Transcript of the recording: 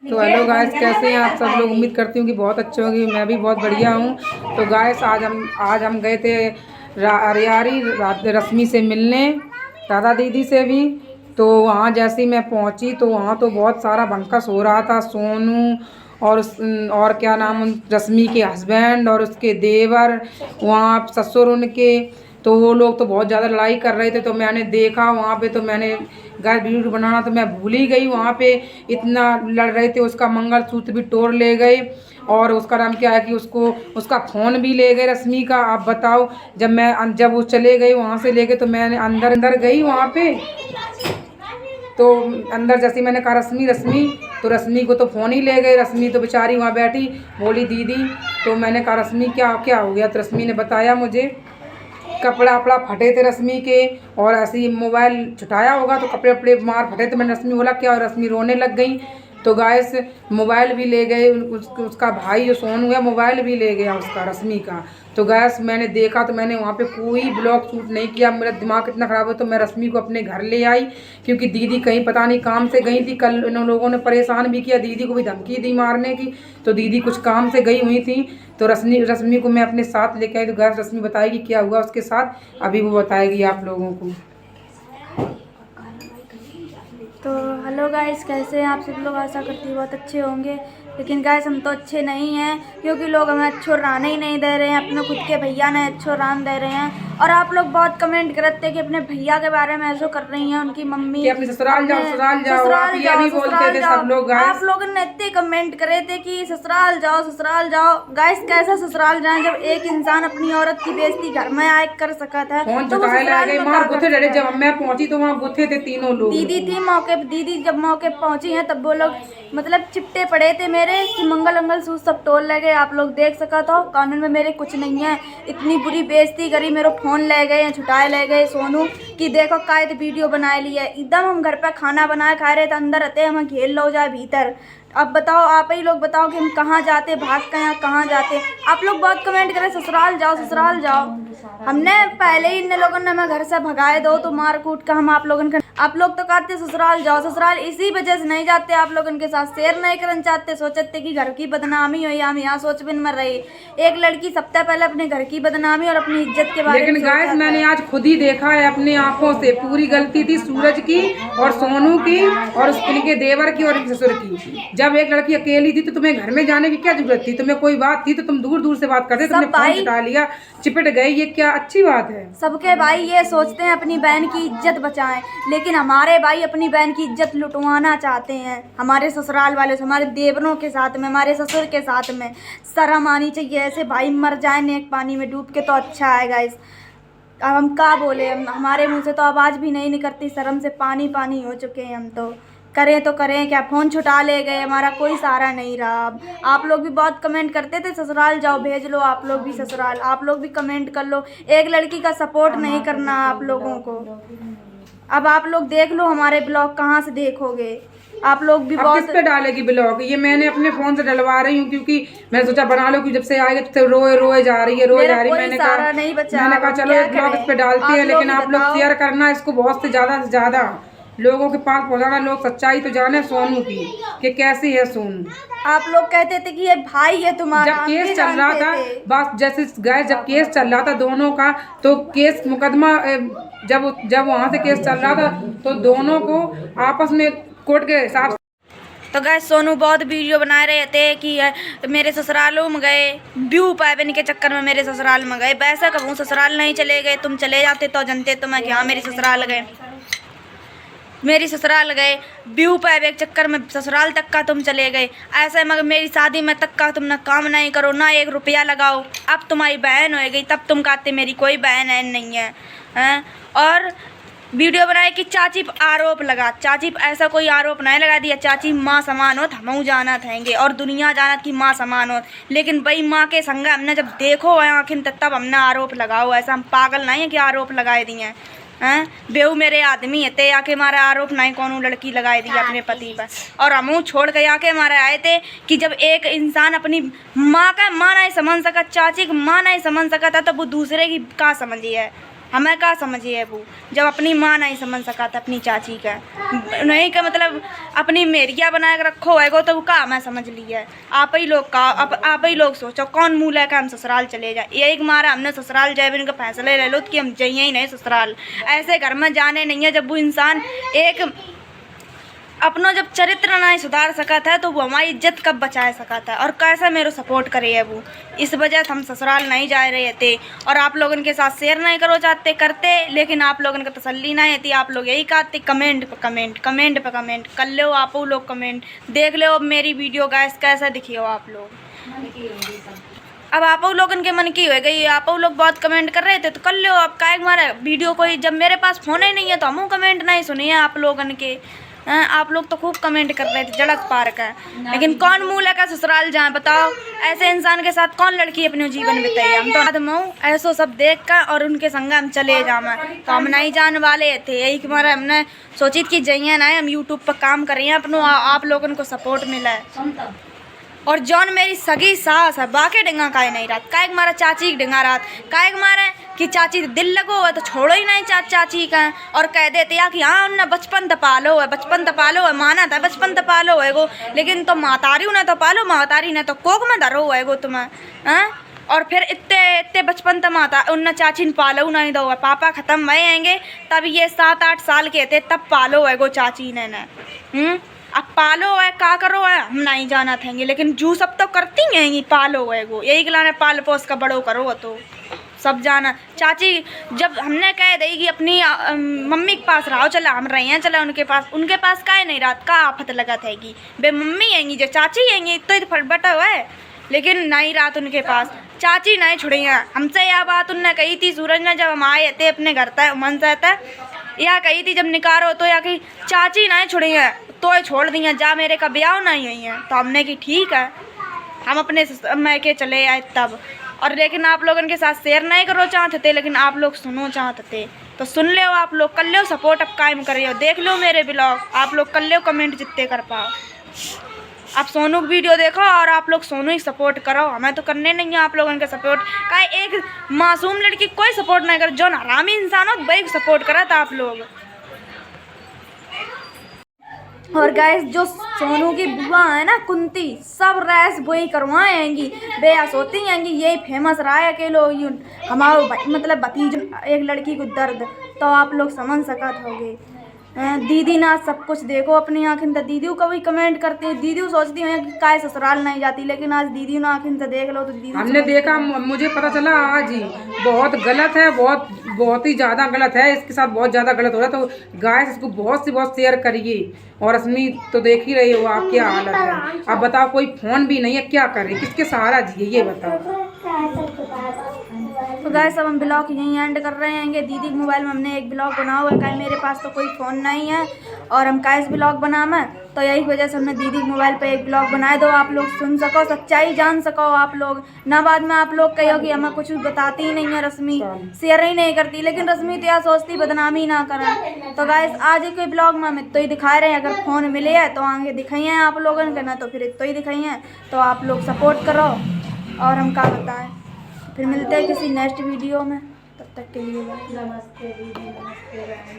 तो hello guys, कैसे हैं आप सब लोग। उम्मीद करती हूँ कि बहुत अच्छे होंगे। मैं भी बहुत बढ़िया हूँ। तो गाइस आज हम गए थे अरियारी रश्मि से मिलने, दादा दीदी से भी। तो वहाँ जैसे ही मैं पहुँची तो वहाँ तो बहुत सारा भंकस हो रहा था। सोनू और और क्या नाम, रश्मि के हस्बैंड और उसके देवर, वहाँ ससुर उनके, तो वो लोग तो बहुत ज़्यादा लड़ाई कर रहे थे। तो मैंने देखा वहाँ पे, तो मैंने गाय वीडियो बनाना तो मैं भूल ही गई। वहाँ पे इतना लड़ रहे थे, उसका मंगलसूत्र भी तोड़ ले गए और उसका नाम क्या है कि उसका फ़ोन भी ले गए रश्मि का। आप बताओ, जब वो चले गए वहाँ से ले गए तो मैंने अंदर अंदर गई वहाँ पे। तो अंदर जैसे मैंने कहा रश्मि रश्मि, तो रश्मि को तो फ़ोन ही ले गए। रश्मि तो बेचारी वहाँ बैठी, बोली दीदी। तो मैंने कहा रश्मि क्या क्या हो गया। तो रश्मि ने बताया मुझे, कपड़ा वपड़ा फटे थे रश्मि के, और ऐसे ही मोबाइल छुटाया होगा तो कपड़े वपड़े मार फटे थे। मैंने रश्मि बोला क्या, और रश्मि रोने लग गई। तो गाइस मोबाइल भी ले गए, उसका भाई जो सोनू है मोबाइल भी ले गया उसका, रश्मि का। तो गैस मैंने देखा तो मैंने वहाँ पे कोई ब्लॉग शूट नहीं किया। मेरा दिमाग इतना ख़राब है। तो मैं रश्मि को अपने घर ले आई, क्योंकि दीदी कहीं पता नहीं काम से गई थी। कल इन लोगों ने परेशान भी किया, दीदी को भी धमकी दी मारने की। तो दीदी कुछ काम से गई हुई थी। तो रश्मि को मैं अपने साथ लेके आई। तो गैस रश्मि बताएगी क्या हुआ उसके साथ, अभी वो बताएगी आप लोगों को। तो हेलो गाइस, कैसे हैं आप सब लोग। आशा करती हूँ बहुत अच्छे होंगे। लेकिन गाइस हम तो अच्छे नहीं हैं, क्योंकि लोग हमें अच्छो रहने ही नहीं दे रहे हैं। अपने खुद के भैया ने अच्छो रहने दे रहे हैं। और आप लोग बहुत कमेंट करते हैं कि अपने भैया के बारे में ऐसा कर रही हैं उनकी मम्मी कि अपने ससुराल जाओ, ससुराल जाओ, आप ये भी बोलते थे सब लोग। आप लोगों ने इतने कमेंट करे थे कि ससुराल जाओ ससुराल जाओ। गाइस कैसा ससुराल जाए, जब एक इंसान अपनी औरत की बेइज्जती घर में आए कर सका था तो वो ससुराल में क्या कर सकता है। जब मैं पहुंची तो वहाँ गुथे थे तीनों लोग। दीदी थी मौके, दीदी जब मौके पहुंची हैं तब वो लोग मतलब चिपटे पड़े थे मेरे कि मंगल सूत्र सब तोड़ ले गए। आप लोग देख सका था, कानून में मेरे कुछ नहीं है। इतनी बुरी बेइज्जती करी, मेरा फोन ले गए, छुटाए ले गए सोनू कि देखो कायद वीडियो बना ली है। एकदम हम घर पे खाना बनाए खा रहे थे, अंदर रहते हमें घेर लो जाए भीतर। अब बताओ, आप ही लोग बताओ कि हम कहाँ जाते, भाग के यहाँ कहाँ जाते। आप लोग बहुत कमेंट करें ससुराल जाओ ससुराल जाओ। हमने पहले ही इन लोगों ने हमें घर से भगाए दो तो मार कूट का हम आप लोगों के, आप लोग तो कहते ससुराल जाओ ससुराल, इसी वजह से नहीं जाते। आप लोग उनके साथ शेयर नहीं करना चाहते, सोचते कि घर की बदनामी हो। हम यहाँ सोच बिन मर रही। एक लड़की सबसे पहले अपने घर की बदनामी और अपनी इज्जत के बारे में। लेकिन गाइस मैंने आज खुद ही देखा है अपनी आंखों से, पूरी गलती थी सूरज की और सोनू की और उनके देवर की और ससुर की। जब एक लड़की अकेली थी तो तुम्हें घर में जाने की क्या जरूरत थी। तुम्हें कोई बात थी तो तुम दूर दूर से बात करते, तुमने फोन छुटा लिया, चिपट गए, ये क्या अच्छी बात है। सबके भाई ये सोचते हैं अपनी बहन की इज्जत बचाएं, लेकिन हमारे भाई अपनी बहन की इज्जत लुटवाना चाहते हैं। हमारे ससुराल वाले से, हमारे देवरों के साथ में, हमारे ससुर के साथ में शर्म आनी चाहिए। ऐसे भाई मर जाए नेक पानी में डूब के तो अच्छा है गाइस। अब हम क्या बोले, हमारे मुंह से तो आवाज़ भी नहीं निकलती, शर्म से पानी पानी हो चुके हैं हम तो। करें तो करें क्या, फ़ोन छुटा ले गए, हमारा कोई सहारा नहीं रहा। अब आप लोग भी बहुत कमेंट करते थे ससुराल जाओ, भेज लो आप लोग भी ससुराल, आप लोग भी कमेंट कर लो। एक लड़की का सपोर्ट नहीं करना आप लोगों को। अब आप लोग देख लो हमारे ब्लॉग, कहाँ से देखोगे आप लोग भी। बहुत किस पे डालेगी ब्लॉग, ये मैंने अपने फोन से डलवा रही हूँ, क्योंकि मैंने सोचा बना लो कि जब से आएगा तो रोए जा रही है, रोए जा रही है। मैंने कहा चलो एक ब्लॉग इस पे डालते हैं। लेकिन आप लोग शेयर करना इसको बहुत से ज्यादा लोगों के पास पहुंचाना। लोग सच्चाई तो जाने सोनू की कि कैसी है सोनू। आप लोग कहते थे कि ये भाई है तुम्हारा, जब केस चल रहा था, बस जैसे गए, जब केस चल रहा था दोनों का, तो केस मुकदमा जब वहाँ से केस चल रहा था तो दोनों को आपस में कोर्ट के हिसाब। तो गैस सोनू बहुत वीडियो बना रहे थे कि मेरे ससुरालों में गए, व्यू पाने के चक्कर में मेरे ससुराल में गए। वैसा कहूँ ससुराल नहीं चले गए, तुम चले जाते तो जनते तो मैं क्या मेरे ससुराल गए, मेरी ससुराल गए, व्यू पाए के चक्कर में ससुराल तक का तुम चले गए। ऐसे मगर मेरी शादी में तक का तुमने काम नहीं करो, ना एक रुपया लगाओ। अब तुम्हारी बहन हो गई, तब तुम कहते मेरी कोई बहन है नहीं है, हैं? और वीडियो बनाए कि चाची पर आरोप लगा, चाची पर ऐसा कोई आरोप नहीं लगा दिया। चाची माँ समान हो, हमऊ जाना थाएंगे और दुनिया जाना कि माँ समान हो। लेकिन भाई माँ के संग हमने जब देखो आखिर तब हमने आरोप लगाओ। ऐसा हम पागल नहीं है कि आरोप लगाए दिए हैं। बेहू मेरे आदमी है ते आके हमारा आरोप नहीं कौन लड़की लगाए दी अपने पति पर। और हमू छोड़ के आके हमारे आए थे कि जब एक इंसान अपनी माँ का माँ नहीं समझ सका, चाची की माँ नहीं समझ सका था, तो वो दूसरे की का समझी है। हमें का समझिए वो, जब अपनी माँ नहीं समझ सका था अपनी चाची का, नहीं का मतलब अपनी मेरिया बना के रखो है तो का मैं समझ लिया है। आप ही लोग का आप ही लोग सोचो कौन मूल है का हम ससुराल चले जाए, यही मारा हमने ससुराल जाए बिन का फैसले ले लो कि हम जाइए ही नहीं ससुराल। ऐसे घर में जाने नहीं है जब वो इंसान एक अपना जब चरित्र नहीं सुधार सका था तो वो हमारी इज्जत कब बचा सका था, और कैसा मेरे सपोर्ट करे है वो। इस वजह से हम ससुराल नहीं जा रहे थे और आप लोगों के साथ शेयर नहीं करो चाहते करते, लेकिन आप लोगों का तसल्ली नहीं थी। आप लोग यही कहते कमेंट पे कमेंट, कमेंट पे कमेंट कर लो आप लोग, कमेंट देख लो अब मेरी वीडियो गाइस कैसा दिखियो आप लोग। अब आप लोगन के मन की हो गई, आप लोग बहुत कमेंट कर रहे थे तो कर लो अब का हमारा वीडियो कोई, जब मेरे पास फ़ोन ही नहीं है तो हम कमेंट नहीं सुनिए आप लोगन के। आप लोग तो खूब कमेंट कर रहे थे जड़क पार का, लेकिन कौन मूल है का ससुराल जाए बताओ। ऐसे इंसान के साथ कौन लड़की अपने जीवन बिताई। हम तो आदमों ऐसो सब देख कर और उनके संग हम चले जाए तो हम नहीं जाने वाले थे। यही हमारा हमने सोची कि जाइए ना हम यूट्यूब पर काम कर रहे हैं अपनों आप लोगों को सपोर्ट मिला है। और जौन मेरी सगी सास है बाके डिंगा काहे नहीं रात, काहे मारा चाची की डिंगा रात, काहे मारे कि चाची दिल लगो है तो छोड़ो ही नहीं चाची का, और कह देते या कि हाँ उन्हें बचपन तपालो है, बचपन तपालो है, माना था बचपन तपालो है गो, लेकिन तो मातारी उन्हें तो पालो, मातारी ने तो कोक में धरो है गो तुम्हें। हाँ और फिर इतने बचपन तक माता उन चाची ने पालो नहीं दो है, पापा ख़त्म भए आएंगे तब ये 7-8 साल के थे तब पालो है गो चाची ने। अब पालो है का करो है हम नहीं जाना थेंगे, लेकिन जू सब तो करती हैं पालो है वो, यही गलाने पाल पोस का बड़ो करो तो सब जाना। चाची जब हमने कह दी कि अपनी मम्मी के पास रहो, चला हम रहे हैं चला उनके पास काहे नहीं रात का आफत लगा थेगी बे मम्मी आएंगी जो चाची आएंगी तो फटबटा हुआ है, लेकिन नहीं रात उनके पास चाची नहीं छुड़ी है। हमसे यह बात उनने कही थी सूरज ने जब हम आए थे अपने घर तक मन से था, या कही थी जब निकारो तो या कि चाची नहीं छुड़ी है तो छोड़ दी जा मेरे का ब्याह नहीं हुई है, तो हमने कि ठीक है हम अपने मैके चले आए तब। और लेकिन आप लोगों के साथ शेयर नहीं करो चाहते थे, लेकिन आप लोग सुनो चाहते थे तो सुन लो आप लोग, कर लो सपोर्ट अब कायम करियो, देख लो मेरे ब्लॉग आप लोग कर लो कमेंट जितने कर पाओ। आप सोनू की वीडियो देखो और आप लोग सोनू ही सपोर्ट करो, हमें तो करने नहीं है आप लोगों का सपोर्ट। का एक मासूम लड़की कोई सपोर्ट नहीं कर, जो हरामी इंसान हो वही सपोर्ट करा था आप लोग। और गाइस जो सोनू की बुआ है ना कुंती, सब रैस वही करवाएंगी, बेयास होती आएंगी, यही फेमस रहा है कि लोग हमारा मतलब भतीज एक लड़की को दर्द, तो आप लोग समझ सकत होगे। दीदी ना सब कुछ देखो अपनी आँखिन से, दीदी को भी कमेंट करती है, दीदी सोचती है कि काय ससुराल नहीं जाती, लेकिन आज दीदी ना आँखिन से देख लो तो दीदी हमने देखा, मुझे पता चला आज ही बहुत गलत है, बहुत ही ज़्यादा गलत है, इसके साथ बहुत ज़्यादा गलत हो रहा है। तो गाइस इसको बहुत शेयर करिए। और रश्मि तो देख ही रही हो आप क्या हालत है, अब बताओ कोई फ़ोन भी नहीं है, क्या करें, किसके सहारा जिए ये बताओ। तो गाइस अब हम ब्लॉग यहीं एंड कर रहे हैं। दीदी के मोबाइल में हमने एक ब्लॉग बना हुआ है, काहे मेरे पास तो कोई फ़ोन नहीं है और हम कैसे ब्लॉग बनावे, तो यही वजह से हमने दीदी के मोबाइल पे एक ब्लॉग बनाए दो, आप लोग सुन सको, सच्चाई जान सको आप लोग ना, बाद में आप लोग कहो कि हमें कुछ बताती ही नहीं है रश्मि, शेयर ही नहीं करती, लेकिन रश्मि तो यार सोचती बदनामी ना करें। तो गाइस आज ही कोई ब्लॉग में हम इतना ही दिखा रहे हैं, अगर फ़ोन मिले है तो आगे दिखाइए आप लोगों के, ना तो फिर इतना ही दिखाइए। तो आप लोग सपोर्ट करो और हम क्या बताएं, फिर मिलते हैं किसी नेक्स्ट वीडियो में, तब तक के लिए नमस्ते दीदी, नमस्ते।